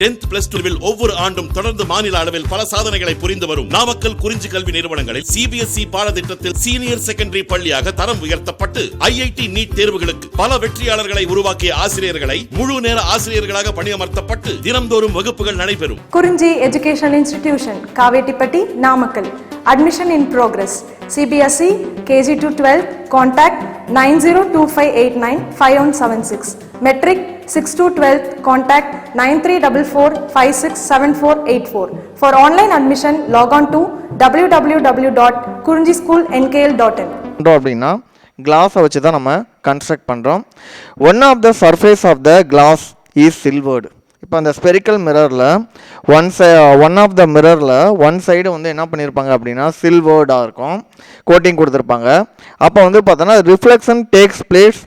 10th plus 2 ஒவ்வொரு ஆண்டும் தொடர்ந்து மாநில அளவில் பல சாதனைகளை புரிந்து வரும் நாமக்கல் குறிஞ்சி கல்வி நிறுவனங்களில் சிபிஎஸ்இ பாடத்திட்டத்தில் சீனியர் செகண்டரி பள்ளியாக தரம் உயர்த்தப்பட்டு ஐஐடி நீட் தேர்வுகளுக்கு பல வெற்றியாளர்களை உருவாக்கிய ஆசிரியர்களை முழு நேர ஆசிரியர்களாக பணியமர்த்தப்பட்டு தினம்தோறும் வகுப்புகள் நடைபெறும். குறிஞ்சி educational institution, Kavettipatti, Namakkal. Admission in progress. CBSE KG to 12. Contact 9025895176. Metric 6 to 12. Contact 9344567484. For online admission, log on to www.kurinjischoolnkl.in. அப்படின்னா கிளாஸை வச்சு தான் நம்ம கன்ஸ்ட்ரக்ட் பண்ணுறோம். One of the surface of the glass is silvered. இப்போ அந்த ஸ்பெரிக்கல் மிரரில் ஒன் ஆஃப் த மிரரில் ஒன் சைடு வந்து என்ன பண்ணியிருப்பாங்க அப்படின்னா சில்வர்டாக இருக்கும், கோட்டிங் கொடுத்துருப்பாங்க. அப்போ வந்து பார்த்தோன்னா reflection takes place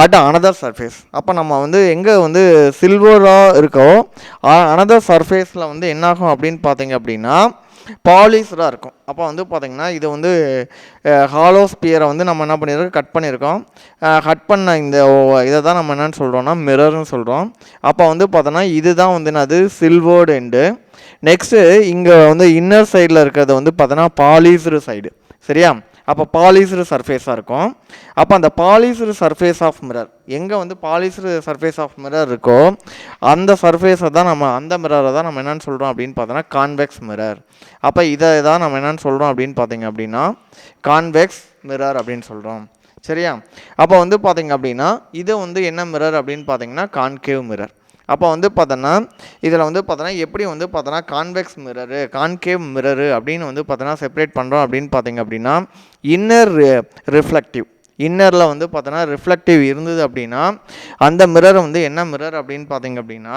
at another surface. அப்போ நம்ம வந்து எங்கே வந்து சில்வராக இருக்கோ அனதர் சர்ஃபேஸில் வந்து என்னாகும் அப்படின்னு பார்த்தீங்க அப்படின்னா பாலிஸ்டாக இருக்கும். அப்போ வந்து பார்த்திங்கன்னா இது வந்து ஹாலோ ஸ்பியரை வந்து நம்ம என்ன பண்ணியிருக்கோம், கட் பண்ணியிருக்கோம். கட் பண்ண இந்த இதை தான் நம்ம என்னென்னு சொல்கிறோம்னா மிரர்னு சொல்கிறோம். அப்போ வந்து பார்த்தோன்னா இதுதான் வந்து அது சில்வர்டு எண்டு. நெக்ஸ்ட்டு இங்கே வந்து இன்னர் சைடில் இருக்கிறது வந்து பார்த்தோன்னா பாலிஸ்டு சைடு, சரியா? அப்போ பாலிஸ்டு சர்ஃபேஸாக இருக்கும். அப்போ அந்த பாலிஸ்டு சர்ஃபேஸ் ஆஃப் மிரர் எங்கே வந்து பாலிஸ்டு சர்ஃபேஸ் ஆஃப் மிரர் இருக்கோ அந்த சர்ஃபேஸை தான் நம்ம அந்த மிரரை தான் நம்ம என்னென்னு சொல்கிறோம் அப்படின்னு பார்த்தோன்னா கான்வெக்ஸ் மிரர். அப்போ இதை தான் நம்ம என்னென்னு சொல்கிறோம் அப்படின்னு பார்த்தீங்க அப்படின்னா கான்வெக்ஸ் மிரர் அப்படின்னு சொல்கிறோம், சரியா? அப்போ வந்து பார்த்தீங்க அப்படின்னா இது வந்து என்ன மிரர் அப்படின்னு பார்த்தீங்கன்னா கான்கேவ் மிரர். அப்போ வந்து பார்த்தோன்னா இதில் வந்து பார்த்தோன்னா எப்படி வந்து பார்த்தோன்னா கான்வெக்ஸ் மிரரு கான்கேவ் மிரரு அப்படின்னு வந்து பார்த்தோன்னா செப்பரேட் பண்ணுறோம் அப்படின்னு பார்த்தீங்க அப்படின்னா இன்னர் ரிஃப்ளெக்டிவ், இன்னரில் வந்து பார்த்தோன்னா ரிஃப்ளெக்டிவ் இருந்தது அப்படின்னா அந்த மிரர் வந்து என்ன மிரர் அப்படின்னு பார்த்தீங்க அப்படின்னா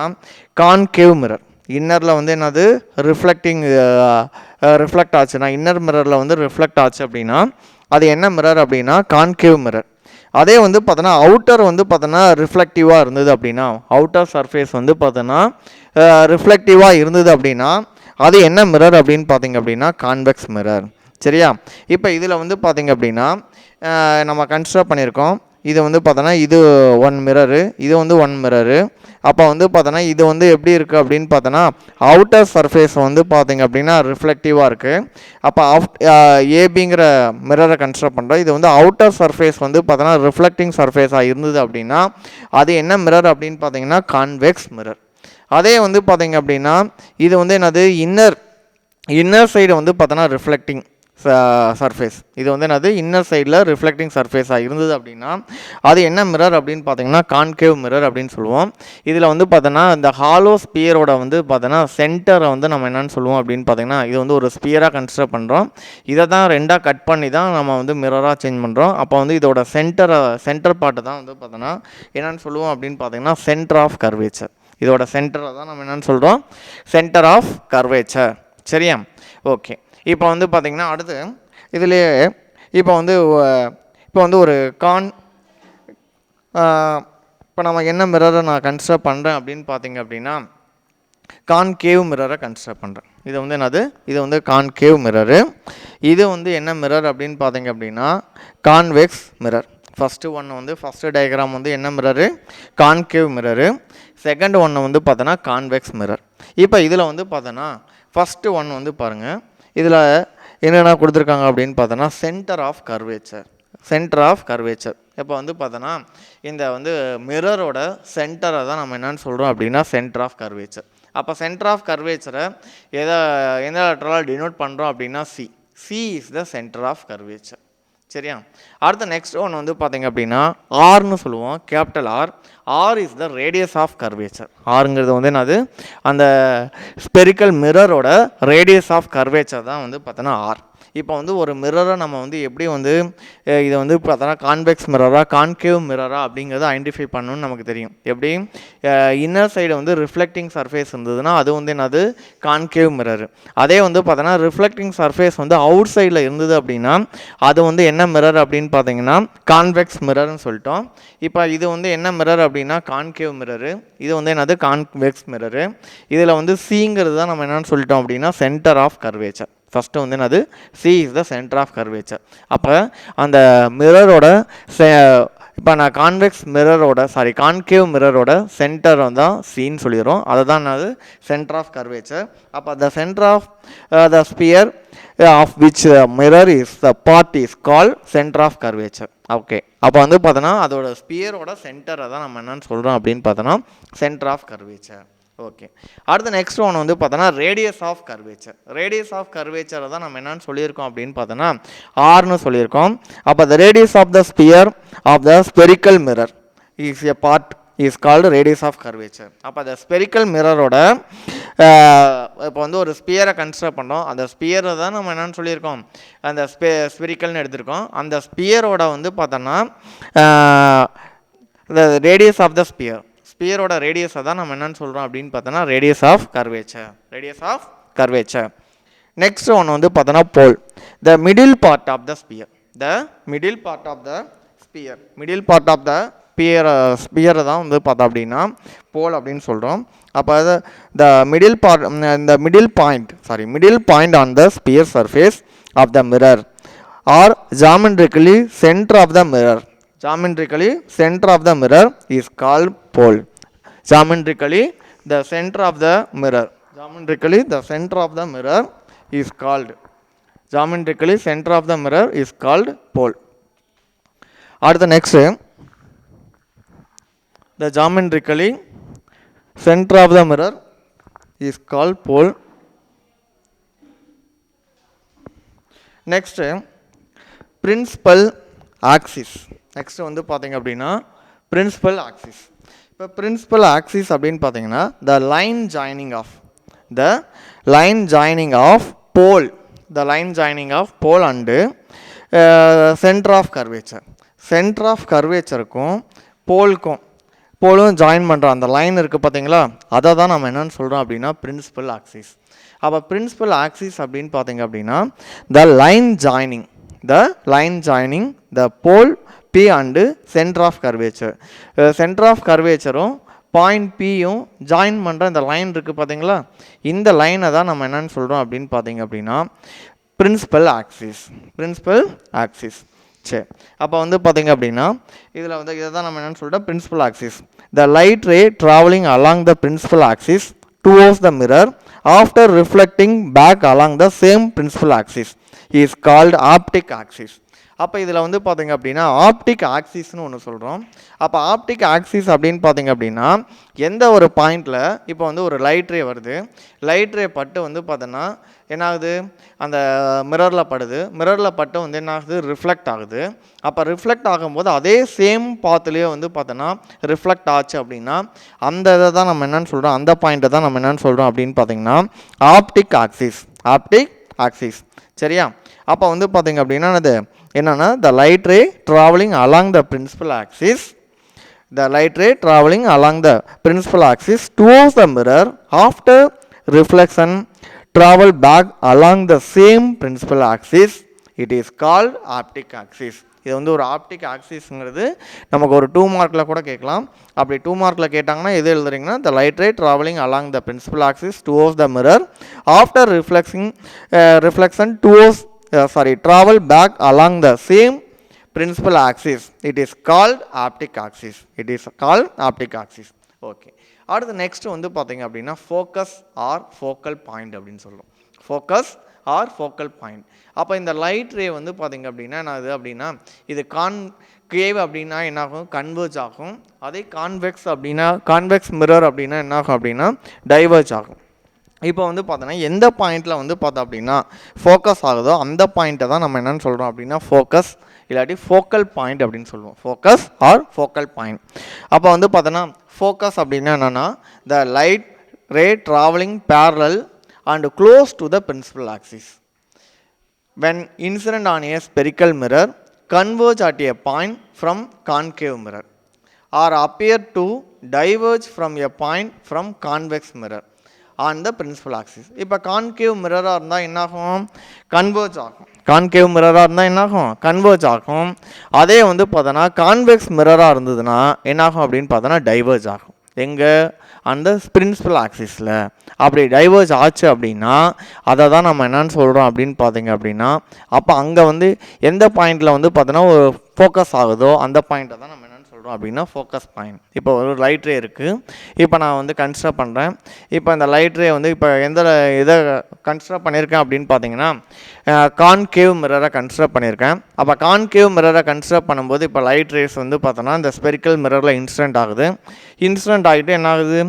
கான்கேவ் மிரர். இன்னரில் வந்து என்னது ரிஃப்ளெக்ட் ஆச்சுன்னா இன்னர் மிரரில் வந்து ரிஃப்ளெக்ட் ஆச்சு அப்படின்னா அது என்ன மிரர் அப்படின்னா கான்கேவ் மிரர். அதே வந்து பார்த்தோன்னா அவுட்டர் வந்து பார்த்தோன்னா ரிஃப்ளெக்டிவாக இருந்தது அப்படின்னா அவுட்டர் சர்ஃபேஸ் வந்து பார்த்தோன்னா ரிஃப்ளெக்டிவாக இருந்தது அப்படின்னா அது என்ன மிரர் அப்படின்னு பார்த்தீங்க அப்படின்னா கான்வெக்ஸ் மிரர், சரியா? இப்போ இதில் வந்து பார்த்தீங்க அப்படின்னா நம்ம கன்சிடர் பண்ணியிருக்கோம். இது வந்து பார்த்தோன்னா இது ஒன் மிரரு, இது வந்து ஒன் மிரரு. அப்போ வந்து பார்த்தோன்னா இது வந்து எப்படி இருக்குது அப்படின்னு பார்த்தோன்னா அவுட்டர் சர்ஃபேஸ் வந்து பார்த்தீங்க அப்படின்னா ரிஃப்ளெக்டிவாக இருக்குது. அப்போ ஏபிங்கிற மிரரை கன்சிடர் பண்ணுறோம். இது வந்து அவுட்டர் சர்ஃபேஸ் வந்து பார்த்தோன்னா ரிஃப்ளெக்டிங் சர்ஃபேஸாக இருந்தது அப்படின்னா அது என்ன மிரர் அப்படின்னு பார்த்தீங்கன்னா கான்வெக்ஸ் மிரர். அதே வந்து பார்த்தீங்க அப்படின்னா இது வந்து என்னது இன்னர் சைடு வந்து பார்த்தோன்னா ரிஃப்ளெக்டிங் சர்ஃபேஸ். இது வந்து என்னது இன்னர் சைடில் ரிஃப்ளெக்டிங் சர்ஃபேஸாக இருந்தது அப்படின்னா அது என்ன மிரர் அப்படின்னு பார்த்தீங்கன்னா கான்கேவ் மிரர் அப்படின்னு சொல்லுவோம். இதில் வந்து பார்த்தோன்னா இந்த ஹாலோ ஸ்பியரோட வந்து பார்த்தோன்னா சென்டரை வந்து நம்ம என்னென்னு சொல்லுவோம் அப்படின்னு பார்த்தீங்கன்னா இது வந்து ஒரு ஸ்பியராக கன்சிடர் பண்ணுறோம். இதை தான் ரெண்டாக கட் பண்ணி தான் நம்ம வந்து மிரராக சேஞ்ச் பண்ணுறோம். அப்போ வந்து இதோட சென்டர் பார்ட்டு தான் வந்து பார்த்தோன்னா என்னென்னு சொல்லுவோம் அப்படின்னு பார்த்தீங்கன்னா சென்டர் ஆஃப் கர்வேச்சர். இதோட சென்டரை தான் நம்ம என்னென்னு சொல்கிறோம், சென்டர் ஆஃப் கர்வேச்சர், சரியா? ஓகே. இப்போ வந்து பார்த்திங்கன்னா அடுத்து இதுலேயே இப்போ வந்து ஒரு இப்போ நம்ம என்ன மிரரை நான் கன்சிடர் பண்ணுறேன் அப்படின்னு பார்த்தீங்க அப்படின்னா கான்கேவ் மிரரை கன்சிடர் பண்ணுறேன். இது வந்து என்னது, இது வந்து கான்கேவ் மிரரு. இது வந்து என்ன மிரர் அப்படின்னு பார்த்தீங்க அப்படின்னா கான்வெக்ஸ் மிரர். ஃபஸ்ட்டு டயக்ராம் வந்து என்ன மிரரு, கான்கேவ் மிரரு. செகண்ட் ஒன்று வந்து பார்த்தோன்னா கான்வெக்ஸ் மிரர். இப்போ இதில் வந்து பார்த்தோன்னா ஃபஸ்ட்டு ஒன்று வந்து பாருங்கள், இதில் என்னென்ன கொடுத்துருக்காங்க அப்படின்னு பார்த்தோன்னா சென்டர் ஆஃப் கர்வேச்சர். இப்போ வந்து பார்த்தோன்னா இந்த வந்து மிரரோட சென்டரை தான் நம்ம என்னென்னு சொல்கிறோம் அப்படின்னா சென்டர் ஆஃப் கர்வேச்சர். அப்போ சென்டர் ஆஃப் கர்வேச்சரை எந்த லெட்டரால் டினோட் பண்ணுறோம் அப்படின்னா C is the centre of curvature, சரியா? அடுத்த நெக்ஸ்ட் ஒன்று வந்து பார்த்தீங்க அப்படின்னா ஆர்னு சொல்லுவோம், capital R is the radius of curvature. ஆருங்கிறது வந்து என்னது, அந்த ஸ்பெரிக்கல் மிரரோட ரேடியஸ் ஆஃப் கர்வேச்சர் தான் வந்து பார்த்தோன்னா ஆர். இப்போ வந்து ஒரு மிரரை நம்ம வந்து எப்படி வந்து இதை வந்து பார்த்தோன்னா கான்வெக்ஸ் மிரரா கான்கேவ் மிரரா அப்படிங்கிறத ஐடென்டிஃபை பண்ணணும்னு நமக்கு தெரியும். எப்படி இன்னர் சைடு வந்து ரிஃப்ளெக்டிங் சர்ஃபேஸ் இருந்ததுன்னா அது வந்து என்னது கான்கேவ் மிரரு. அதே வந்து பார்த்தோன்னா ரிஃப்ளெக்டிங் சர்ஃபேஸ் வந்து அவுட் சைடில் இருந்தது அப்படின்னா அது வந்து என்ன மிரர் அப்படின்னு பார்த்தீங்கன்னா கான்வெக்ஸ் மிரர்னு சொல்லிட்டோம். இப்போ இது வந்து என்ன மிரர் அப்படின்னா கான்கேவ் மிரரு. இது வந்து என்னது கான்வெக்ஸ் மிரரு. இதில் வந்து சிங்கிறது தான் நம்ம என்னென்னு சொல்லிட்டோம் அப்படின்னா சென்டர் ஆஃப் கர்வேச்சர். ஃபஸ்ட்டு வந்து என்னது C is the centre of curvature. அப்போ அந்த மிரரோட இப்போ நான் கான்கேவ் மிரரோட சென்டர் தான் சின்னு சொல்லிடுறோம். அதை தான் அது சென்டர் ஆஃப் கர்வேச்சர். அப்போ the centre of the sphere of which mirror is the part is call centre of curvature. Okay, அப்போ வந்து பார்த்தோன்னா அதோட ஸ்பியரோட சென்டரை தான் நம்ம என்னென்னு சொல்கிறோம் அப்படின்னு பார்த்தோன்னா சென்டர் ஆஃப் கர்வேச்சர். ஓகே, அடுத்த நெக்ஸ்ட் ஒன் வந்து பார்த்தோன்னா radius of curvature. Radius of கர்வேச்சரை தான் நம்ம என்னென்னு சொல்லியிருக்கோம் அப்படின்னு பார்த்தோன்னா ஆர்னு சொல்லியிருக்கோம். அப்போ the radius of the sphere of the spherical mirror is a part is called radius of curvature. அப்போ அந்த ஸ்பெரிக்கல் மிரரோட இப்போ வந்து ஒரு ஸ்பியரை கன்சிடர் பண்ணோம். அந்த ஸ்பியரை தான் நம்ம என்னென்னு சொல்லியிருக்கோம், அந்த ஸ்பெரிக்கல்னு எடுத்திருக்கோம். அந்த ஸ்பியரோட வந்து பார்த்தோன்னா த ரேடியஸ் ஆஃப் த ஸ்பியரோட ரேடியஸை தான் நம்ம என்னென்னு சொல்கிறோம் அப்படின்னு பார்த்தோன்னா ரேடியஸ் ஆஃப் கர்வேச்சர். நெக்ஸ்ட் ஒன்று வந்து பார்த்தோன்னா pole. The middle part of the ஸ்பியரை தான் வந்து பார்த்தோம் அப்படின்னா போல் அப்படின்னு சொல்கிறோம். அப்போ the middle point on the sphere surface of the mirror are geometrically centre of the mirror. Geometrically, center of the mirror is called pole. Geometrically, the center of the mirror is called pole. Or the next, the geometrically center of the mirror is called pole. Next, principal axis. Next வந்து பார்த்தீங்க அப்படின்னா principal axis. இப்போ principal axis அப்படின்னு பார்த்தீங்கன்னா the line joining of pole and centre of கர்வேச்சருக்கும் போலும் join பண்ணுற அந்த லைன் இருக்குது பார்த்தீங்களா, அதை தான் நம்ம என்னென்னு சொல்கிறோம் அப்படின்னா பிரின்சிபல் ஆக்சிஸ். அப்போ பிரின்சிபல் ஆக்சிஸ் அப்படின்னு பார்த்தீங்க அப்படின்னா the line joining the pole P and center of curvature. Center of curvature point பியும் ஜாயின் பண்ணுற இந்த லைன் இருக்குது பார்த்தீங்களா, இந்த லைனை தான் நம்ம என்னென்னு சொல்கிறோம் அப்படின்னு பார்த்தீங்க அப்படின்னா பிரின்சிபல் ஆக்சிஸ். சரி, அப்போ வந்து பார்த்தீங்க அப்படின்னா இதில் வந்து இதை தான் நம்ம என்னென்னு சொல்கிறோம் principal axis. The light ray travelling along the principal axis towards the mirror after reflecting back along the same principal axis is called optic axis. அப்போ இதில் வந்து பார்த்தீங்க அப்படின்னா ஆப்டிக் ஆக்சிஸ்னு ஒன்று சொல்கிறோம். அப்போ ஆப்டிக் ஆக்சிஸ் அப்படின்னு பார்த்தீங்க அப்படின்னா எந்த ஒரு பாயிண்டில் இப்போ வந்து ஒரு லைட் ரே வருது, லைட் ரே பட்டு வந்து பார்த்தோன்னா என்ன ஆகுது, அந்த மிரரில் பட்டு வந்து என்ன ஆகுது, ரிஃப்ளெக்ட் ஆகுது. அப்போ ரிஃப்ளெக்ட் ஆகும்போது அதே சேம் பாத்துலேயே வந்து பார்த்தோன்னா ரிஃப்ளெக்ட் ஆச்சு அப்படின்னா அந்த இதை தான் நம்ம என்னென்னு சொல்கிறோம், அந்த பாயிண்ட்டை தான் நம்ம என்னென்னு சொல்கிறோம் அப்படின்னு பார்த்தீங்கன்னா ஆப்டிக் ஆக்சிஸ். சரியா, அப்போ வந்து பார்த்தீங்க அப்படின்னா அது என்னன்னா the light ray traveling along the principal axis towards the mirror after reflection travel back along the same principal axis, it is called optic axis. இது வந்து ஒரு ஆப்டிக் ஆக்சிஸ்ங்கிறது நமக்கு ஒரு 2 மார்க்கில் கூட கேட்கலாம். அப்படி 2 மார்க்கில் கேட்டாங்கன்னா எது எழுதுறீங்கன்னா the light ray traveling along the principal axis towards the mirror after reflection travel back along the same principal axis, it is called optic axis. Okay, அடுத்து நெக்ஸ்ட் வந்து பார்த்தீங்க அப்படின்னா ஃபோக்கஸ் ஆர் ஃபோக்கல் பாயிண்ட் அப்படின்னு சொல்லுவோம். அப்போ இந்த light ரே வந்து பார்த்தீங்க அப்படின்னா என்னது அப்படின்னா இது கான்கேவ் அப்படின்னா என்னாகும், கன்வெர்ஜ் ஆகும். அதே கான்வெக்ஸ் மிரர் அப்படின்னா என்னாகும் அப்படின்னா டைவர்ஜ் ஆகும். இப்போ வந்து பார்த்தோன்னா எந்த பாயிண்டில் வந்து பார்த்தோம் அப்படின்னா ஃபோக்கஸ் ஆகுதோ அந்த பாயிண்ட்டை தான் நம்ம என்னென்னு சொல்கிறோம் அப்படின்னா ஃபோக்கஸ் இல்லாட்டி ஃபோக்கல் பாயிண்ட் அப்படின்னு சொல்லுவோம். Focus or focal point. அப்போ வந்து பார்த்தோன்னா ஃபோக்கஸ் அப்படின்னா என்னென்னா the light ray travelling parallel and close to the principal axis when incident on a spherical mirror converge at a point from concave mirror or appear to diverge from a point from convex mirror on the principal axis. இப்போ concave மிரராக இருந்தால் என்னாகும், converge ஆகும். அதே வந்து பார்த்தோன்னா convex மிரராக இருந்ததுன்னா என்னாகும் அப்படின்னு பார்த்தோன்னா டைவர்ஜ் ஆகும். எங்கே, அந்த பிரின்சிபல் ஆக்சிஸில். அப்படி டைவர்ஜ் ஆச்சு அப்படின்னா அதை தான் நம்ம என்னன்னு சொல்கிறோம் அப்படின்னு பார்த்தீங்க அப்படின்னா அப்போ அங்கே வந்து எந்த பாயிண்டில் வந்து பார்த்தோன்னா ஒரு ஃபோக்கஸ் ஆகுதோ அந்த பாயிண்ட்டை தான் நம்ம சொல்கிறோம் அப்படின்னா ஃபோக்கஸ் பாயிண்ட். இப்போ ஒரு லைட் ரே இருக்குது, இப்போ நான் வந்து கன்சிடர் பண்ணுறேன். இப்போ இந்த லைட் ரே வந்து இப்போ எந்த இதை கன்சிடர் பண்ணியிருக்கேன் அப்படின்னு பார்த்தீங்கன்னா கான்கேவ் மிரரை கன்சிடர் பண்ணியிருக்கேன். அப்போ கான்கேவ் மிரரை கன்சிடர் பண்ணும்போது இப்போ லைட் ரேஸ் வந்து பார்த்தோன்னா இந்த ஸ்பெரிக்கல் மிரரில் இன்சிடென்ட் ஆகுது. இன்சிடென்ட் ஆகிட்டு என்ன ஆகுது,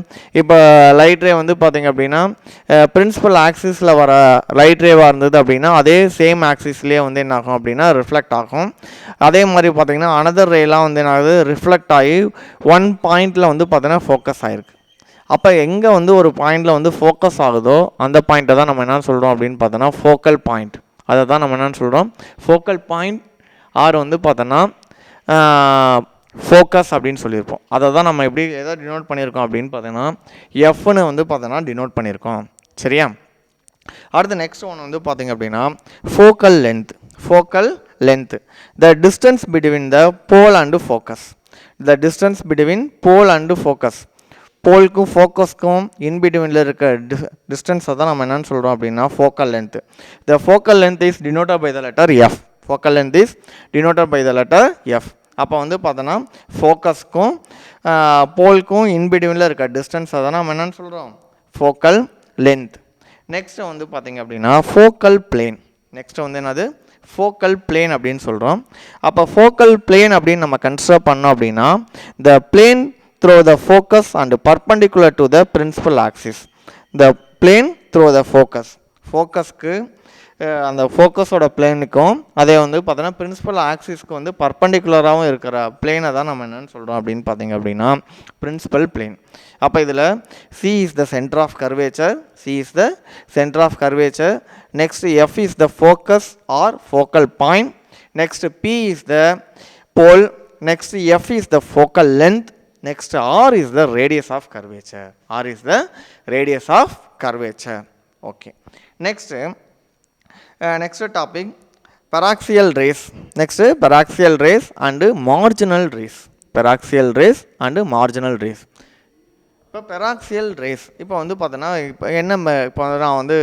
இப்போ லைட் ரே வந்து பார்த்திங்க அப்படின்னா பிரின்சிபல் ஆக்சிஸில் வர லைட் ரேவாக இருந்தது அப்படின்னா அதே சேம் ஆக்சிஸ்லேயே வந்து என்ன ஆகும் அப்படின்னா ரிஃப்ளெக்ட் ஆகும். அதே மாதிரி பார்த்திங்கன்னா அனதர் ரேலாம் வந்து என்ன ஆகுது, ரிஃப்ளெக்ட் ஆகி ஒன் பாயிண்டில் வந்து பார்த்தீங்கன்னா ஃபோக்கஸ் ஆகிருக்கு. அப்போ எங்கே வந்து ஒரு பாயிண்டில் வந்து ஃபோக்கஸ் ஆகுதோ அந்த பாயிண்ட்டை தான் நம்ம என்ன சொல்கிறோம் அப்படின்னு பார்த்தோன்னா ஃபோக்கல் பாயிண்ட். அதை தான் நம்ம என்னென்னு சொல்கிறோம் ஃபோக்கல் பாயிண்ட் ஆர் வந்து பார்த்தோன்னா ஃபோக்கஸ் அப்படின்னு சொல்லியிருப்போம். அதை தான் நம்ம எப்படி எதை டினோட் பண்ணியிருக்கோம் அப்படின்னு பார்த்தோன்னா எஃப்னு வந்து பார்த்தோன்னா டினோட் பண்ணியிருக்கோம். சரியா? அடுத்து நெக்ஸ்ட் ஒன்று வந்து பார்த்திங்க அப்படின்னா focal length. Focal length, the distance between the pole and focus. The distance between pole and focus. போலுக்கும் ஃபோக்கஸ்க்கும் இன்பிட்வீனில் இருக்க டிஸ்டன்ஸை தான் நம்ம என்னென்னு சொல்கிறோம் அப்படின்னா focal length. The focal length is denoted by the letter F. Focal length is denoted by the letter F. அப்போ வந்து பார்த்தோன்னா ஃபோக்கஸ்க்கும் போலுக்கும் இன்பிட்வீனில் இருக்க டிஸ்டன்ஸை தான் நம்ம என்னென்னு சொல்கிறோம் ஃபோக்கல் லென்த். நெக்ஸ்ட்டு வந்து பார்த்திங்க அப்படின்னா ஃபோக்கல் பிளேன். நெக்ஸ்ட்டு வந்து என்னது ஃபோக்கல் பிளேன் அப்படின்னு சொல்கிறோம். அப்போ ஃபோக்கல் பிளேன் அப்படின்னு நம்ம கன்சிடர் பண்ணோம் அப்படின்னா the plane through the focus and perpendicular to the principal axis. The plane through the focus. ஃபோக்கஸ்க்கு அந்த ஃபோக்கஸோட பிளேனுக்கும் அதே வந்து பார்த்தோன்னா பிரின்சிபல் ஆக்சிஸ்க்கு வந்து பர்பண்டிகுலராகவும் இருக்கிற பிளேனை தான் நம்ம என்னென்னு சொல்கிறோம் அப்படின்னு பார்த்தீங்க அப்படின்னா பிரின்சிபல் பிளேன். அப்போ இதில் C is the centre of curvature. C is the centre of curvature. Next F is the focus or focal point. Next P is the pole. Next F is the focal length. Next R is the radius of curvature. R is the radius of curvature. Okay. Next topic paraxial rays. Next paraxial rays and marginal rays. Paraxial rays and marginal rays. இப்போ பெராக்சியல் race இப்போ வந்து பார்த்தோன்னா இப்போ என்ன இப்போ நான் வந்து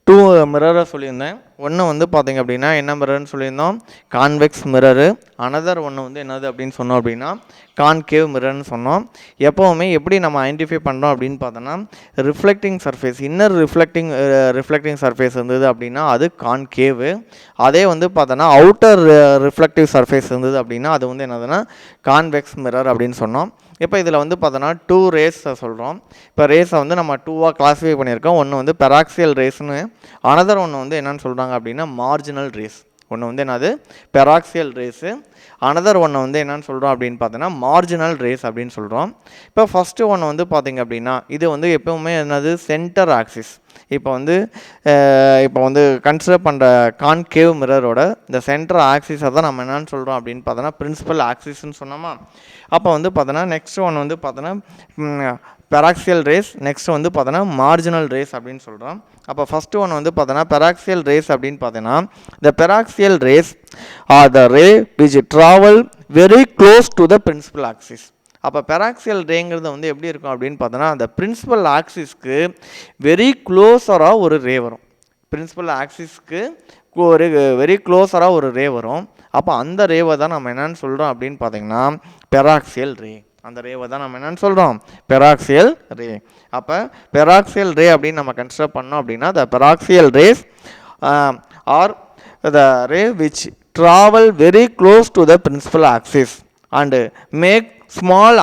2 மிரரை சொல்லியிருந்தேன். ஒன்று வந்து பார்த்திங்க அப்படின்னா என்ன மிரர்னு சொல்லியிருந்தோம் கான்வெக்ஸ் மிரரு. அனதர் ஒன்று வந்து என்னது அப்படின்னு சொன்னோம் அப்படின்னா கான்கேவ் மிரர்னு சொன்னோம். எப்போவுமே எப்படி நம்ம ஐடென்டிஃபை பண்ணுறோம் அப்படின்னு பார்த்தோன்னா reflecting surface, inner reflecting surface இருந்தது அப்படின்னா அது கான்கேவு. அதே வந்து பார்த்தோன்னா அவுட்டர் ரிஃப்ளெக்டிவ் சர்ஃபேஸ் இருந்தது அப்படின்னா அது வந்து என்னதுன்னா கான்வெக்ஸ் மிரர் அப்படின்னு சொன்னோம். இப்போ இதில் வந்து பார்த்தோன்னா 2 ரேஸை சொல்கிறோம். இப்போ ரேஸை வந்து நம்ம 2ஆக கிளாஸிஃபை பண்ணியிருக்கோம். ஒன்று வந்து பெராக்சியல் ரேஸ்னு, அனதர் ஒன்று வந்து என்னென்னு சொல்கிறாங்க அப்படின்னா மார்ஜினல் ரேஸ். ஒன்று வந்து என்னது பெராக்சியல் ரேஸு, அனதர் ஒன்று வந்து என்னென்னு சொல்கிறோம் அப்படின்னு பார்த்தோன்னா மார்ஜினல் ரேஸ் அப்படின்னு சொல்கிறோம். இப்போ ஃபஸ்ட்டு ஒன்று வந்து பார்த்திங்க அப்படின்னா இது வந்து எப்போவுமே என்னது சென்டர் ஆக்சிஸ். இப்போ வந்து கன்சிடர் பண்ணுற கான்கேவ் மிரரோட இந்த சென்டர் ஆக்சிஸை தான் நம்ம என்னென்னு சொல்கிறோம் அப்படின்னு பார்த்தோன்னா பிரின்சிபல் ஆக்சிஸ்ன்னு சொன்னோமா. அப்போ வந்து பார்த்தோன்னா நெக்ஸ்ட் ஒன்று வந்து பார்த்தோன்னா பெராக்சியல் ரேஸ், நெக்ஸ்ட் வந்து பார்த்தோன்னா மார்ஜினல் ரேஸ் அப்படின்னு சொல்கிறோம். அப்போ ஃபஸ்ட்டு ஒன்று வந்து பார்த்தோன்னா பெராக்சியல் ரேஸ் அப்படின்னு பார்த்தோன்னா the paraxial rays are the ray which travel very close to the principal axis. அப்போ பெராக்சியல் ரேங்கிறது வந்து எப்படி இருக்கும் அப்படின்னு பார்த்தோன்னா அந்த பிரின்சிபல் ஆக்சிஸ்க்கு வெரி க்ளோஸராக ஒரு ரே வரும். பிரின்சிபல் ஆக்சிஸ்க்கு ஒரு வெரி க்ளோஸராக ஒரு ரே வரும். அப்போ அந்த ரேவை தான் நம்ம என்னென்னு சொல்கிறோம் அப்படின்னு பார்த்தீங்கன்னா பெராக்சியல் ரே. அந்த ரேவை தான் நம்ம என்னென்னு சொல்கிறோம் பெராக்சியல் ரே. அப்போ பெராக்சியல் ரே அப்படின்னு நம்ம கன்சிடர் பண்ணோம் அப்படின்னா the paraxial rays are the ray which travel very close to the principal axis and make small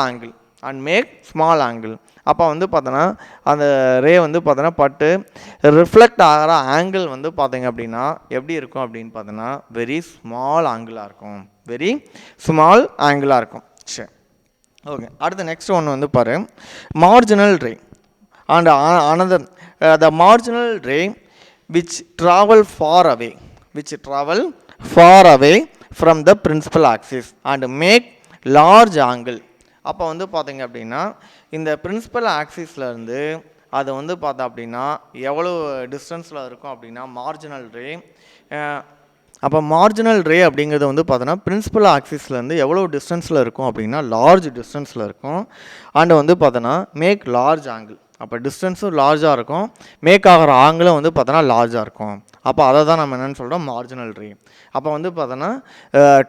angle. அப்போ வந்து பார்த்தோன்னா அந்த ரே வந்து பார்த்தோன்னா பட்டு ரிஃப்ளெக்ட் ஆகிற ஆங்கிள் வந்து பார்த்தீங்க அப்படின்னா எப்படி இருக்கும் அப்படின்னு பார்த்தோன்னா வெரி ஸ்மால் ஆங்கிளாக இருக்கும். சரி, ஓகே. அடுத்து நெக்ஸ்ட் ஒன்று வந்து பாரு marginal ray and another the marginal ray which travel far away from the principal axis and make large angle. அப்போ வந்து பார்த்தீங்க அப்படின்னா இந்த பிரின்சிபல் ஆக்சிஸ்லேருந்து அது வந்து பார்த்தா அப்படின்னா எவ்வளோ டிஸ்டன்ஸில் இருக்கும் அப்படின்னா மார்ஜினல் ரே. அப்போ மார்ஜினல் ரே அப்படிங்கிறது வந்து பார்த்தோன்னா பிரின்சிபல் ஆக்சிஸ்லேருந்து எவ்வளோ டிஸ்டன்ஸில் இருக்கும் அப்படின்னா லார்ஜ் டிஸ்டன்ஸில் இருக்கும். அண்ட் வந்து பார்த்தோன்னா மேக் லார்ஜ் ஆங்கிள். அப்போ டிஸ்டன்ஸும் லார்ஜாக இருக்கும், மேக் ஆகிற ஆங்கிளும் வந்து பார்த்தோன்னா லார்ஜாக இருக்கும். அப்போ அதை தான் நம்ம என்னென்னு சொல்கிறோம், மார்ஜினல் ரே. அப்போ வந்து பார்த்தோன்னா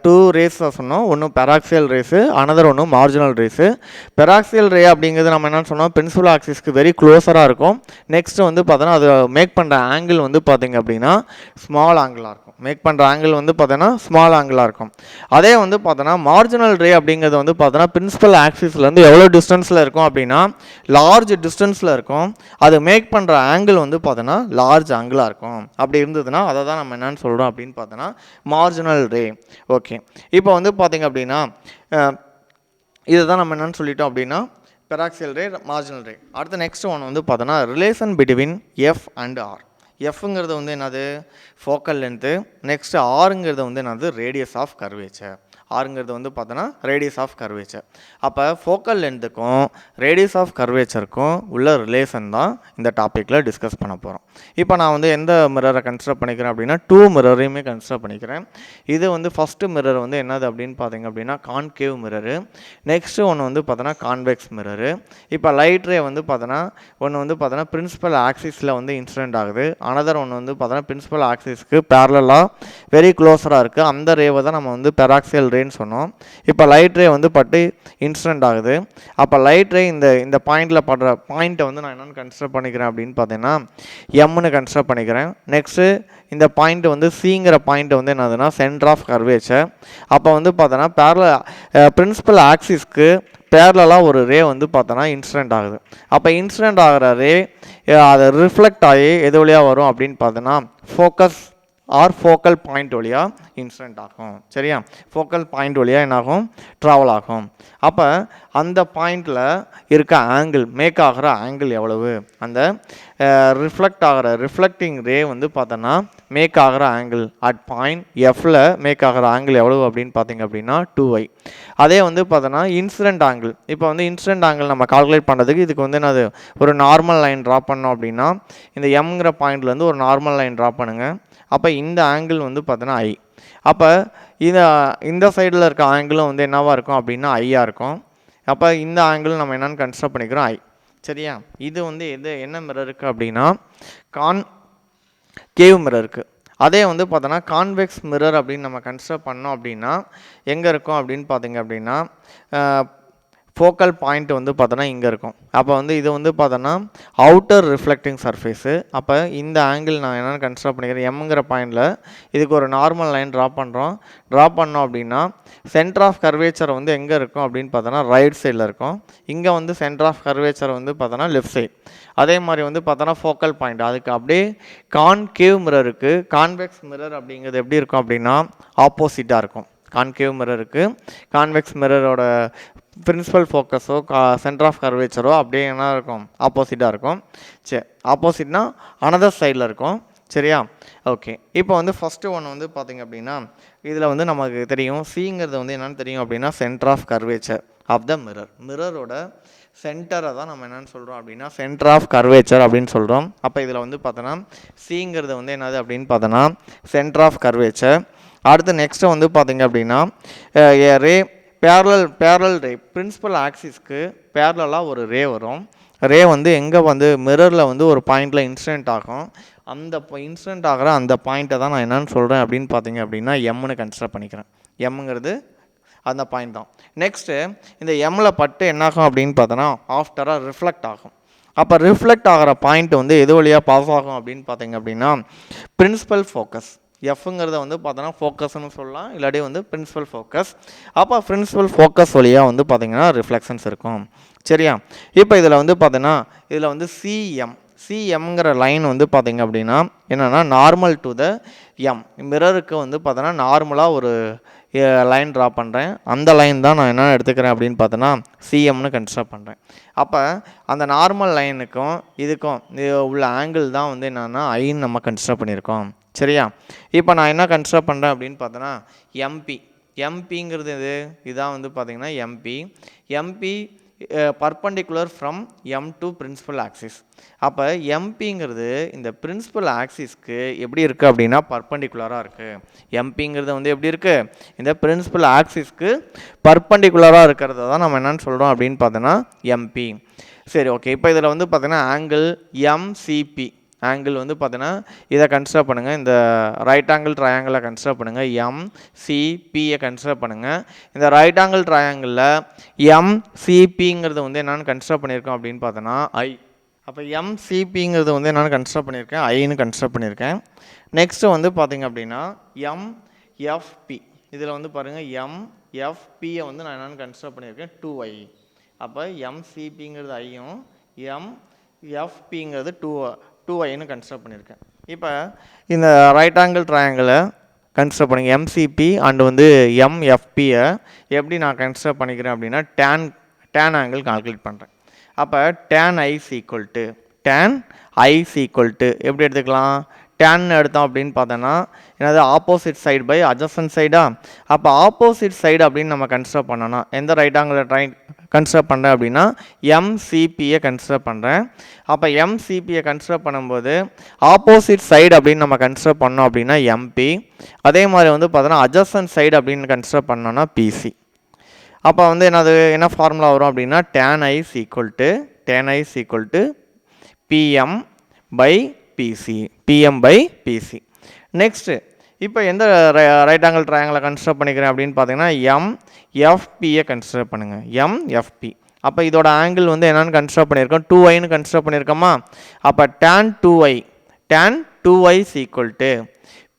2 ரேஸ் சொன்னோம், ஒன்று பெராக்சியல் ரேஸு, அனதர் ஒன்று மார்ஜினல் ரேஸு. பெராக்சியல் ரே அப்படிங்கிறது நம்ம என்னென்னு சொன்னோம், பிரின்சிபல் ஆக்சிஸ்க்கு வெரி க்ளோஸராக இருக்கும். நெக்ஸ்ட் வந்து பார்த்தோன்னா அது மேக் பண்ணுற ஆங்கிள் வந்து பார்த்திங்க அப்படின்னா ஸ்மால் ஆங்கிளாக இருக்கும். மேக் பண்ணுற ஆங்கிள் வந்து பார்த்தோன்னா ஸ்மால் ஆங்கிளாக இருக்கும். அதே வந்து பார்த்தோன்னா மார்ஜினல் ரே அப்படிங்கிறது வந்து பார்த்தோன்னா பிரின்சிபல் ஆக்சிஸ்லேருந்து எவ்வளோ டிஸ்டன்ஸில் இருக்கும் அப்படின்னா லார்ஜ் டிஸ்டன்ஸில் இருக்கும். அது மேக் பண்ணுற ஆங்கிள் வந்து பார்த்தோன்னா லார்ஜ் ஆங்கிளாக இருக்கும். அப்படி இருந்ததுன்னா அதை தான் நம்ம என்னென்னு சொல்கிறோம் அப்படின்னு பார்த்தோன்னா மார்ஜினல் ரே. ஓகே, இப்போ வந்து பார்த்திங்க அப்படின்னா இதை தான் நம்ம என்னென்னு சொல்லிட்டோம் அப்படின்னா பெராக்சியல் ரே, மார்ஜினல் ரே. அடுத்த நெக்ஸ்ட் ஒன் வந்து பார்த்தோன்னா relation between F and R. எஃப்ங்கிறது வந்து என்னது, ஃபோக்கல் லென்த்து. நெக்ஸ்ட்டு ஆருங்கிறது வந்து என்னது, ரேடியஸ் ஆஃப் கர்வேச்சர். ஆருங்கிறது வந்து பார்த்தோன்னா ரேடியஸ் ஆஃப் கர்வேச்சர். அப்போ ஃபோக்கல் லென்த்துக்கும் ரேடியஸ் ஆஃப் கர்வேச்சருக்கும் உள்ள ரிலேஷன் தான் இந்த டாப்பிக்கில் டிஸ்கஸ் பண்ண போகிறோம். இப்போ நான் வந்து எந்த மிரரை கன்சிடர் பண்ணிக்கிறேன் அப்படின்னா 2 மிரரையுமே கன்சிடர் பண்ணிக்கிறேன். இது வந்து ஃபஸ்ட்டு மிரர் வந்து என்னது அப்படின்னு பார்த்தீங்க அப்படின்னா கான்கேவ் மிரரு. நெக்ஸ்ட்டு ஒன்று வந்து பார்த்தோன்னா கான்வெக்ஸ் மிரரு. இப்போ லைட் ரே வந்து பார்த்தோன்னா ஒன்று வந்து பார்த்தோன்னா பிரின்சிபல் ஆக்சிஸில் வந்து இன்சிடென்ட் ஆகுது. அனதர் ஒன்று வந்து பார்த்தோன்னா பிரின்சிபல் ஆக்சிஸ்க்கு பேரலாக வெரி க்ளோஸராக இருக்குது. அந்த ரேவை தான் நம்ம வந்து பெராக்சியல் சொன்னோம். இப்போ லைட் ரே வந்து பட்டு இன்சிடென்ட் ஆகுது. அப்போ லைட் ரே இந்த பாயிண்டில் படுற பாயிண்ட்டை வந்து நான் என்னென்னு கன்சிடர் பண்ணிக்கிறேன் அப்படின்னு பார்த்தீங்கன்னா எம்னு கன்சிடர் பண்ணிக்கிறேன். நெக்ஸ்ட்டு இந்த பாயிண்ட் வந்து சிங்கிற பாயிண்ட் வந்து என்னதுன்னா சென்டர் ஆஃப் கர்வேச்சர். அப்போ வந்து பார்த்தோன்னா பிரின்சிபல் ஆக்சிஸ்க்கு பேரலாக ஒரு ரே வந்து பார்த்தோன்னா இன்சிடென்ட் ஆகுது. அப்போ இன்சிடென்ட் ஆகிற ரே அதை ரிஃப்ளெக்ட் ஆகி எது வழியாக வரும் அப்படின்னு பார்த்தோன்னா ஃபோக்கஸ் ஆர் ஃபோக்கல் பாயிண்ட் வழியாக இன்சிடென்ட் ஆகும். சரியா, ஃபோக்கல் பாயிண்ட் வழியாக என்னாகும், ட்ராவல் ஆகும். அப்போ அந்த பாயிண்டில் இருக்க ஆங்கிள், மேக் ஆகிற ஆங்கிள் எவ்வளவு, அந்த ரிஃப்ளெக்டிங் ரே வந்து பார்த்தோன்னா மேக் ஆகிற ஆங்கிள் அட் பாயிண்ட் எஃப்பில் மேக் ஆகிற ஆங்கிள் எவ்வளவு அப்படின்னு பார்த்தீங்க அப்படின்னா 2y. அதே வந்து பார்த்தோன்னா இன்சிடென்ட் ஆங்கிள். இப்போ வந்து இன்சிடென்ட் ஆங்கிள் நம்ம கால்குலேட் பண்ணுறதுக்கு இதுக்கு வந்து என்னது, ஒரு நார்மல் லைன் ட்ரா பண்ணோம் அப்படின்னா இந்த எம்ங்கிற பாயிண்ட்லேருந்து ஒரு நார்மல் லைன் ட்ரா பண்ணுங்கள். அப்போ இந்த ஆங்கிள் வந்து பார்த்தோன்னா ஐ. அப்போ இந்த சைடில் இருக்க ஆங்கிளும் வந்து என்னவாக இருக்கும் அப்படின்னா ஐயாக இருக்கும். அப்போ இந்த ஆங்கிள் நம்ம என்னென்னு கன்சிடர் பண்ணிக்கிறோம் ஐ. சரியா, இது வந்து என்ன மிரர் இருக்குது அப்படின்னா கேவ் மிரர் இருக்குது. அதே வந்து பார்த்தோன்னா கான்வெக்ஸ் மிரர் அப்படின்னு நம்ம கன்சிடர் பண்ணோம் அப்படின்னா எங்கே இருக்கும் அப்படின்னு பார்த்தீங்க அப்படின்னா ஃபோக்கல் பாயிண்ட் வந்து பார்த்தோன்னா இங்கே இருக்கும். அப்போ வந்து இது வந்து பார்த்தோன்னா அவுட்டர் ரிஃப்ளெக்டிங் சர்ஃபேஸு. அப்போ இந்த ஆங்கிள் நான் என்னென்னு கன்சிடர் பண்ணிக்கிறேன் எம்ங்கிற பாயிண்டில் இதுக்கு ஒரு நார்மல் லைன் ட்ரா பண்ணோம் அப்படின்னா சென்டர் ஆஃப் கர்வேச்சர் வந்து எங்கே இருக்கும் அப்படின்னு பார்த்தோன்னா ரைட் சைடில் இருக்கும். இங்கே வந்து சென்டர் ஆஃப் கர்வேச்சர் வந்து பார்த்தோன்னா லெஃப்ட் சைட். அதே மாதிரி வந்து பார்த்தோன்னா ஃபோக்கல் பாயிண்ட் அதுக்கு அப்படியே கான்கேவ் மிரருக்கு கான்வெக்ஸ் மிரர் அப்படிங்கிறது எப்படி இருக்கும் அப்படின்னா ஆப்போசிட்டாக இருக்கும். கான்கேவ் மிரருக்கு கான்வெக்ஸ் மிரரோட பிரின்சிபல் ஃபோக்கஸோ சென்டர் ஆஃப் கர்வேச்சரோ அப்படியே என்ன இருக்கும், ஆப்போசிட்டாக இருக்கும். சரி, ஆப்போசிட்னா அனதர் சைடில் இருக்கும். சரியா, ஓகே. இப்போ வந்து ஃபஸ்ட்டு ஒன்று வந்து பார்த்திங்க அப்படின்னா இதில் வந்து நமக்கு தெரியும் சிங்கிறது வந்து என்னென்னு தெரியும் அப்படின்னா centre of curvature of the மிரரோட சென்டரை தான் நம்ம என்னென்னு சொல்கிறோம் அப்படின்னா சென்டர் ஆஃப் கர்வேச்சர் அப்படின்னு சொல்கிறோம். அப்போ இதில் வந்து பார்த்தோன்னா சிங்கிறது வந்து என்னது அப்படின்னு பார்த்தோன்னா சென்டர் ஆஃப் கர்வேச்சர். அடுத்து நெக்ஸ்ட்டு வந்து பார்த்திங்க அப்படின்னா ரே பேரலல் ரே, பிரின்சிபல் ஆக்சிஸ்க்கு பேரலாக ஒரு ரே வரும். ரே வந்து எங்கே வந்து மிரரில் வந்து ஒரு பாயிண்டில் இன்சிடென்ட் ஆகும். அந்த இன்சிடென்ட் ஆகிற அந்த பாயிண்ட்டை தான் நான் என்னென்னு சொல்கிறேன் அப்படின்னு பார்த்தீங்க அப்படின்னா எம்னு கன்சிடர் பண்ணிக்கிறேன். எம்ங்கிறது அந்த பாயிண்ட் தான். நெக்ஸ்ட்டு இந்த எம்மில் பட்டு என்னாகும் அப்படின்னு பார்த்தோன்னா ஆஃப்டராக ரிஃப்ளெக்ட் ஆகும். அப்போ ரிஃப்ளெக்ட் ஆகிற பாயிண்ட் வந்து எது வழியாக பாஸ் ஆகும் அப்படின்னு பார்த்தீங்க அப்படின்னா பிரின்சிபல் ஃபோக்கஸ். எஃப்ங்கிறத வந்து பார்த்தோன்னா ஃபோக்கஸ்ன்னு சொல்லலாம், இல்லாட்டி வந்து பிரின்சிபல் ஃபோக்கஸ். அப்போ பிரின்சிபல் ஃபோக்கஸ் வழியாக வந்து பார்த்திங்கன்னா ரிஃப்ளெக்ஷன்ஸ் இருக்கும். சரியா, இப்போ இதில் வந்து பார்த்தீங்கன்னா இதில் வந்து சிஎம்ங்கிற லைன் வந்து பார்த்திங்க அப்படின்னா என்னென்னா நார்மல் டு த எம். மிரருக்கு வந்து பார்த்தோன்னா நார்மலாக ஒரு லைன் ட்ரா பண்ணுறேன். அந்த லைன் தான் நான் என்ன எடுத்துக்கிறேன் அப்படின்னு பார்த்தோன்னா சிஎம்னு கன்சிடர் பண்ணுறேன். அப்போ அந்த நார்மல் லைனுக்கும் இதுக்கும் உள்ள ஆங்கிள் தான் வந்து என்னென்னா ஐன்னு நம்ம கன்சிடர் பண்ணியிருக்கோம். சரியா, இப்போ நான் என்ன கன்சிடர் பண்ணுறேன் அப்படின்னு பார்த்தோன்னா எம்பிங்கிறது இதான் வந்து பார்த்திங்கன்னா MP perpendicular from M to principal axis. அப்போ எம்பிங்கிறது இந்த பிரின்சிபல் ஆக்சிஸ்க்கு எப்படி இருக்குது அப்படின்னா பர்பண்டிகுலராக இருக்குது. எம்பிங்கிறது வந்து எப்படி இருக்குது, இந்த பிரின்சிபல் ஆக்சிஸ்க்கு பர்பண்டிகுலராக இருக்கிறத தான் நம்ம என்னென்னு சொல்கிறோம் அப்படின்னு பார்த்தோன்னா எம்பி. சரி ஓகே. இப்போ இதில் வந்து பார்த்தீங்கன்னா ஆங்கிள் எம்சிபி ஆங்கிள் வந்து பார்த்தீங்கன்னா இதை கன்சிடர் பண்ணுங்கள். இந்த ரைட் ஆங்கிள் ட்ரையாங்கிளை கன்சிடர் பண்ணுங்கள். எம்சிபியை கன்சிடர் பண்ணுங்கள். இந்த ரைட் ஆங்கிள் ட்ரையாங்கிளில் எம்சிபிங்கிறது வந்து என்னென்னு கன்சிடர் பண்ணியிருக்கோம் அப்படின்னு பார்த்தோன்னா ஐ. அப்போ எம்சிபிங்கிறது வந்து என்னென்னு கன்சிடர் பண்ணியிருக்கேன், ஐன்னு கன்சிடர் பண்ணியிருக்கேன். நெக்ஸ்ட்டு வந்து பார்த்திங்க அப்படின்னா எம்எஃப்பி. இதில் வந்து பாருங்கள் எம்எஃப்பியை வந்து நான் என்னென்னு கன்சிடர் பண்ணியிருக்கேன் 2i. அப்போ எம்சிபிங்கிறது ஐயும் எம்எஃப்பிங்கிறது 2iன்னு கன்சிடர் பண்ணியிருக்கேன். இப்போ இந்த ரைட் ஆங்கிள் ட்ரையாங்கிளை கன்சிடர் பண்ணுங்கள். எம்சிபி அண்டு வந்து எம்எஃப்பியை எப்படி நான் கன்சிடர் பண்ணிக்கிறேன் அப்படின்னா டேன் ஆங்கிள் கால்குலேட் பண்ணுறேன். அப்போ tan i எப்படி எடுத்துக்கலாம், tan எடுத்தோம் அப்படின்னு பார்த்தோன்னா என்னது ஆப்போசிட் சைடு பை அட்ஜசன்ட் சைடா. அப்போ ஆப்போசிட் சைடு அப்படின்னு நம்ம கன்சிடர் பண்ணோன்னா எந்த ரைட் ஆங்கிள் கன்சிடர் பண்ணுறேன் அப்படின்னா எம்சிபியை கன்சிடர் பண்ணுறேன். அப்போ எம்சிபியை கன்சிடர் பண்ணும்போது ஆப்போசிட் சைடு அப்படின்னு நம்ம கன்சிடர் பண்ணோம் அப்படின்னா எம்பி. அதே மாதிரி வந்து பார்த்தோன்னா அட்ஜசன்ட் சைடு அப்படின்னு கன்சிடர் பண்ணோன்னா பிசி. அப்போ வந்து என்ன ஃபார்முலா வரும் அப்படின்னா tan i PM by PC. Next இப்போ எந்த ரைட் ஆங்கிள் ட்ரையாங்கிளை கன்சிடர் பண்ணிக்கிறேன் அப்படின்னு பார்த்தீங்கன்னா எம்எஃப்பியை கன்சிடர் பண்ணுங்கள். எம்எஃப்பி. அப்போ இதோட ஆங்கிள் வந்து என்னென்னு கன்சிடர் பண்ணியிருக்கோம், 2iன்னு கன்சிடர் பண்ணியிருக்கோமா. அப்போ tan 2i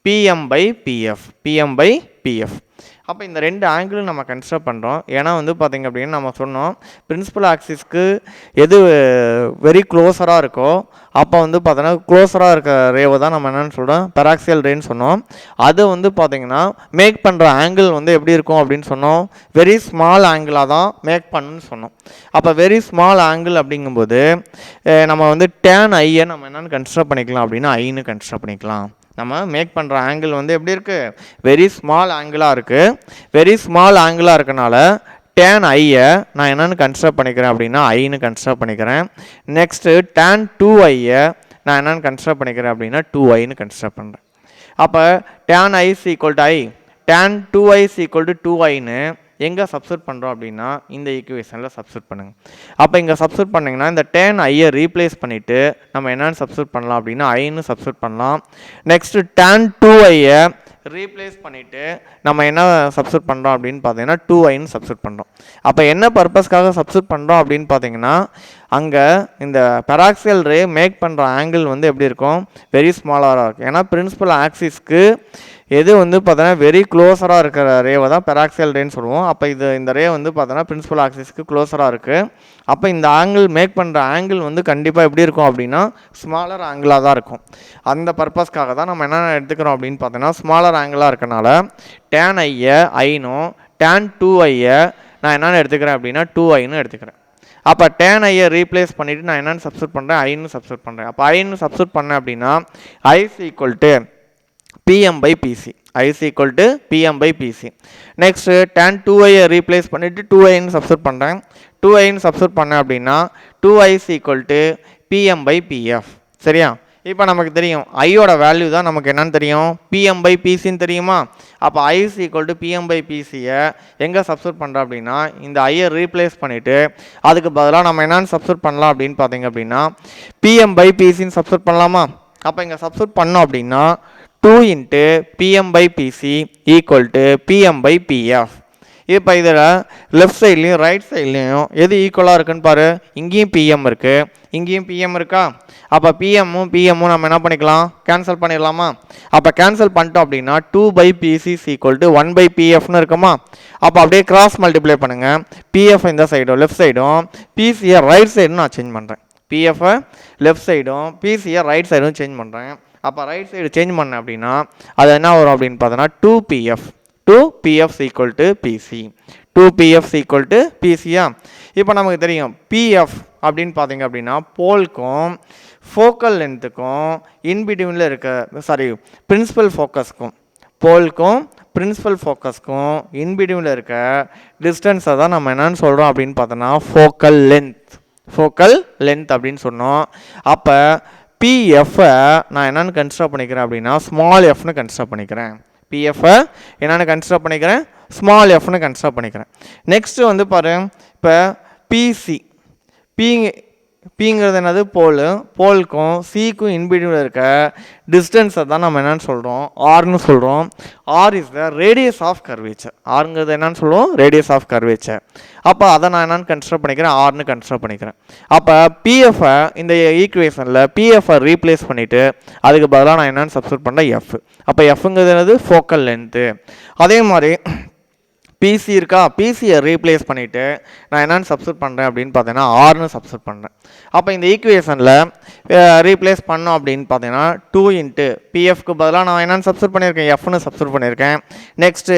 PM by PF. அப்போ இந்த ரெண்டு ஆங்கிளும் நம்ம கன்சிடர் பண்ணுறோம். ஏன்னா வந்து பார்த்திங்க அப்படின்னு நம்ம சொன்னோம் பிரின்சிபல் ஆக்சிஸ்க்கு எது வெரி க்ளோஸராக இருக்கோ அப்போ வந்து பார்த்தோன்னா க்ளோஸராக இருக்க ரேவை தான் நம்ம என்னென்னு சொல்கிறோம் பெராக்சியல் ரேன்னு சொன்னோம். அது வந்து பார்த்திங்கன்னா மேக் பண்ணுற ஆங்கிள் வந்து எப்படி இருக்கும் அப்படின்னு சொன்னோம், வெரி ஸ்மால் ஆங்கிளாக தான் மேக் பண்ணுன்னு சொன்னோம். அப்போ வெரி ஸ்மால் ஆங்கிள் அப்படிங்கும்போது நம்ம வந்து tan ஐயை நம்ம என்னென்னு கன்சிடர் பண்ணிக்கலாம் அப்படின்னா ஐன்னு கன்சிடர் பண்ணிக்கலாம். நம்ம மேக் பண்ணுற ஆங்கிள் வந்து எப்படி இருக்குது, வெரி ஸ்மால் ஆங்கிளாக இருக்குது. வெரி ஸ்மால் ஆங்கிளாக இருக்கனால tan ஐயை நான் என்னென்னு கன்சிடர் பண்ணிக்கிறேன் அப்படின்னா ஐன்னு கன்சிடர் பண்ணிக்கிறேன். நெக்ஸ்ட்டு tan 2iயை நான் என்னென்னு கன்சிடர் பண்ணிக்கிறேன் அப்படின்னா 2iன்னு கன்சிடர் பண்ணுறேன். அப்போ tan i tan 2i 2iன்னு எங்கே சப்ஸ்டிட் பண்ணுறோம் அப்படின்னா இந்த ஈக்குவேஷனில் சப்ஸ்டிட் பண்ணுங்கள். அப்போ இங்கே சப்ஸ்டிட் பண்ணிங்கன்னா இந்த tan ஐயை ரீப்ளேஸ் பண்ணிவிட்டு நம்ம என்னென்னு சப்ஸ்டிட் பண்ணலாம் அப்படின்னா ஐன்னு சப்ஸ்டிட் பண்ணலாம். நெக்ஸ்ட்டு tan 2iயை ரீப்ளேஸ் பண்ணிவிட்டு நம்ம என்ன சப்ஸ்டிட் பண்ணுறோம் அப்படின்னு பார்த்தீங்கன்னா 2iன்னு சப்ஸ்டிட் பண்ணுறோம். அப்போ என்ன பர்பஸ்க்காக சப்ஸ்டிட் பண்ணுறோம் அப்படின்னு பார்த்தீங்கன்னா அங்கே இந்த பெராக்சியல் ரே மேக் பண்ணுற ஆங்கிள் வந்து எப்படி இருக்கும், வெரி ஸ்மாலாக இருக்கும். ஏன்னா பிரின்சிபல் ஆக்சிஸ்க்கு எது வந்து பார்த்தோன்னா வெரி க்ளோஸராக இருக்கிற ரேவை தான் பெராக்சியல் ரேன்னு சொல்லுவோம். அப்போ இந்த ரே வந்து பார்த்தோன்னா பிரின்சிபல் ஆக்சிஸ்க்கு க்ளோஸராக இருக்குது. அப்போ இந்த ஆங்கிள் மேக் பண்ணுற ஆங்கிள் வந்து கண்டிப்பாக எப்படி இருக்கும் அப்படின்னா ஸ்மாலர் ஆங்கிளாக தான் இருக்கும். அந்த பர்பஸ்க்காக தான் நம்ம என்னென்ன எடுத்துக்கிறோம் அப்படின்னு பார்த்தோன்னா ஸ்மாலர் ஆங்கிளாக இருக்கனால tan ஐயை ஐனும் tan 2iயை நான் என்னென்னு எடுத்துக்கிறேன் அப்படின்னா 2iன்னு எடுத்துக்கிறேன். அப்போ tan ஐயை ரீப்ளேஸ் பண்ணிவிட்டு நான் என்னென்னு சப்ஸ்டிட் பண்ணுறேன் ஐன்னு சப்ஸ்டிட் பண்ணுறேன். அப்போ ஐன்னு சப்ஸ்டிட் பண்ணேன் அப்படின்னா I PM by PC. PM by PC. Next tan 2iயை ரீப்ளேஸ் பண்ணிவிட்டு 2iன்னு சப்ஸ்டிட் பண்ணுறேன். 2iன்னு சப்ஸ்டிட் பண்ணேன் அப்படின்னா 2i PM by PF. சரியா. இப்போ நமக்கு தெரியும் ஐயோட வேல்யூ தான் நமக்கு என்னன்னு தெரியும், PM by PCன்னு தெரியுமா. அப்போ I PM by PCயை எங்கே சப்ஸ்டிட் பண்ணுறோம் அப்படின்னா இந்த ஐயை ரீப்ளேஸ் பண்ணிவிட்டு அதுக்கு பதிலாக நம்ம என்னென்னு சப்ஸ்டிட் பண்ணலாம் அப்படின்னு பார்த்தீங்க அப்படின்னா PM by PCன்னு சப்ஸ்டிட் பண்ணலாமா. அப்போ இங்கே சப்ஸ்டிட் பண்ணோம் அப்படின்னா 2 into PM by PC PM by PF. இப்போ இதில் லெஃப்ட் சைட்லேயும் ரைட் சைட்லேயும் எது ஈக்குவலாக இருக்குன்னு பாரு, இங்கேயும் PM இருக்குது இங்கேயும் PM இருக்கா. அப்போ பிஎம்மும் நம்ம என்ன பண்ணிக்கலாம், கேன்சல் பண்ணிடலாமா. அப்போ கேன்சல் பண்ணிட்டோம் அப்படின்னா 2 by PC = 1 by PFன்னு இருக்குமா. அப்போ அப்படியே கிராஸ் மல்டிப்ளை பண்ணுங்கள், PF இந்த சைடும் லெஃப்ட் சைடும் PCயை ரைட் சைடும் நான் சேஞ்ச் பண்ணுறேன். PFஐ லெஃப்ட் சைடும் PCயை ரைட் சைடும் சேஞ்ச் பண்ணுறேன். அப்போ ரைட் சைடு சேஞ்ச் பண்ணேன் அப்படின்னா அது என்ன வரும் அப்படின்னு பார்த்தோன்னா 2PF = PC. 2PF = PCயா. இப்போ நமக்கு தெரியும் PF அப்படின்னு பார்த்தீங்க அப்படின்னா போல்க்கும் ஃபோக்கல் லென்த்துக்கும் இன்பிட்வீனில் இருக்க பிரின்சிபல் ஃபோக்கஸ்க்கும் போல்க்கும் பிரின்சிபல் ஃபோக்கஸ்க்கும் இன்பிட்வீனில் இருக்க டிஸ்டன்ஸை தான் நம்ம என்னன்னு சொல்கிறோம் அப்படின்னு பார்த்தோன்னா ஃபோக்கல் லென்த் அப்படின்னு சொன்னோம். அப்போ PFஐ நான் என்னென்னு கன்சிடர் பண்ணிக்கிறேன் அப்படின்னா ஸ்மால் எஃப்னு கன்சிடர் பண்ணிக்கிறேன். PFஐ என்னென்னு கன்சிடர் பண்ணிக்கிறேன், ஸ்மால் எஃப்னு கன்சிடர் பண்ணிக்கிறேன். நெக்ஸ்ட்டு வந்து பாரு, இப்போ பிங்கிறது என்னது போல், போலுக்கும் சிக்கும் இன்பிட்வீனில் இருக்க டிஸ்டன்ஸை தான் நம்ம என்னென்னு சொல்கிறோம், ஆர்னு சொல்கிறோம். R is the radius of curvature. ஆருங்கிறது என்னன்னு சொல்லுவோம், ரேடியஸ் ஆஃப் கர்வேச்சர். அப்போ அதை நான் என்னென்னு கன்சிடர் பண்ணிக்கிறேன், ஆர்னு கன்சிடர் பண்ணிக்கிறேன். அப்போ பிஎஃப்ஐ இந்த ஈக்குவேஷனில் பிஎஃப்ஐ ரீப்ளேஸ் பண்ணிவிட்டு அதுக்கு பதிலாக நான் என்னென்னு சப்ஸ்டிட்யூட் பண்ணுறேன், எஃப். அப்போ எஃப்ங்கிறது என்னது, ஃபோக்கல் லென்த்து. அதே மாதிரி பிசி இருக்கா, பிசியை ரீப்ளேஸ் பண்ணிவிட்டு நான் என்னென்னு சப்ஸ்டிட்யூட் பண்ணுறேன் அப்படின்னு பார்த்தீங்கன்னா ஆர்னு சப்ஸ்டிட்யூட் பண்ணுறேன். அப்போ இந்த ஈக்குவேஷனில் ரீப்ளேஸ் பண்ணோம் அப்படின்னு பார்த்தீங்கன்னா 2 இன்ட்டு பிஎஃப்க்கு பதிலாக நான் என்னென்னு சப்ஸ்டிட்யூட் பண்ணியிருக்கேன், எஃப்னு சப்ஸ்டிட்யூட் பண்ணியிருக்கேன். நெக்ஸ்ட்டு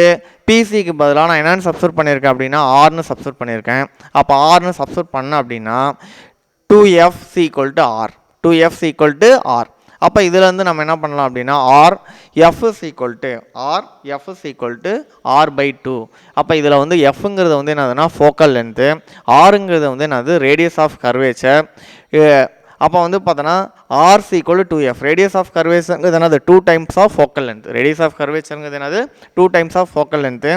பிசிக்கு பதிலாக நான் என்னென்னு சப்ஸ்டிட்யூட் பண்ணியிருக்கேன் அப்படின்னா ஆர்னு சப்ஸ்டிட்யூட் பண்ணியிருக்கேன். அப்போ ஆர்னு சப்ஸ்டிட்யூட் பண்ணேன் அப்படின்னா 2f = r, 2f = r. அப்போ இதிலேருந்து நம்ம என்ன பண்ணலாம் அப்படின்னா ஆர் எஃப் = r/2. அப்போ இதில் வந்து எஃப்ங்கிறது வந்து என்னதுன்னா ஃபோக்கல் லென்த்து, ஆருங்கிறது வந்து என்னது ரேடியஸ் ஆஃப் கர்வேச்சர். அப்போ வந்து பார்த்தோன்னா ஆர் = 2f. ரேடியஸ் ஆஃப் கர்வேச்சருங்கிறது என்னது 2 times of focal length. Radius of கர்வேச்சருங்கிறது என்னது 2 டைம்ஸ் ஆஃப் ஃபோக்கல் லென்த்து.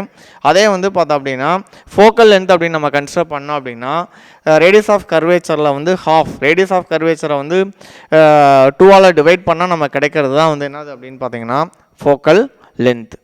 அதே வந்து பார்த்தோம் அப்படின்னா ஃபோக்கல் லென்த் அப்படின்னு நம்ம கன்சிடர் பண்ணோம் அப்படின்னா ரேடியஸ் ஆஃப் கர்வேச்சரில் வந்து ஹாஃப், ரேடியஸ் ஆஃப் கர்வேச்சரை வந்து 2ஆல் டிவைட் பண்ணால் நம்ம கிடைக்கிறது தான் வந்து என்னது அப்படின்னு பார்த்தீங்கன்னா ஃபோக்கல் லென்த்.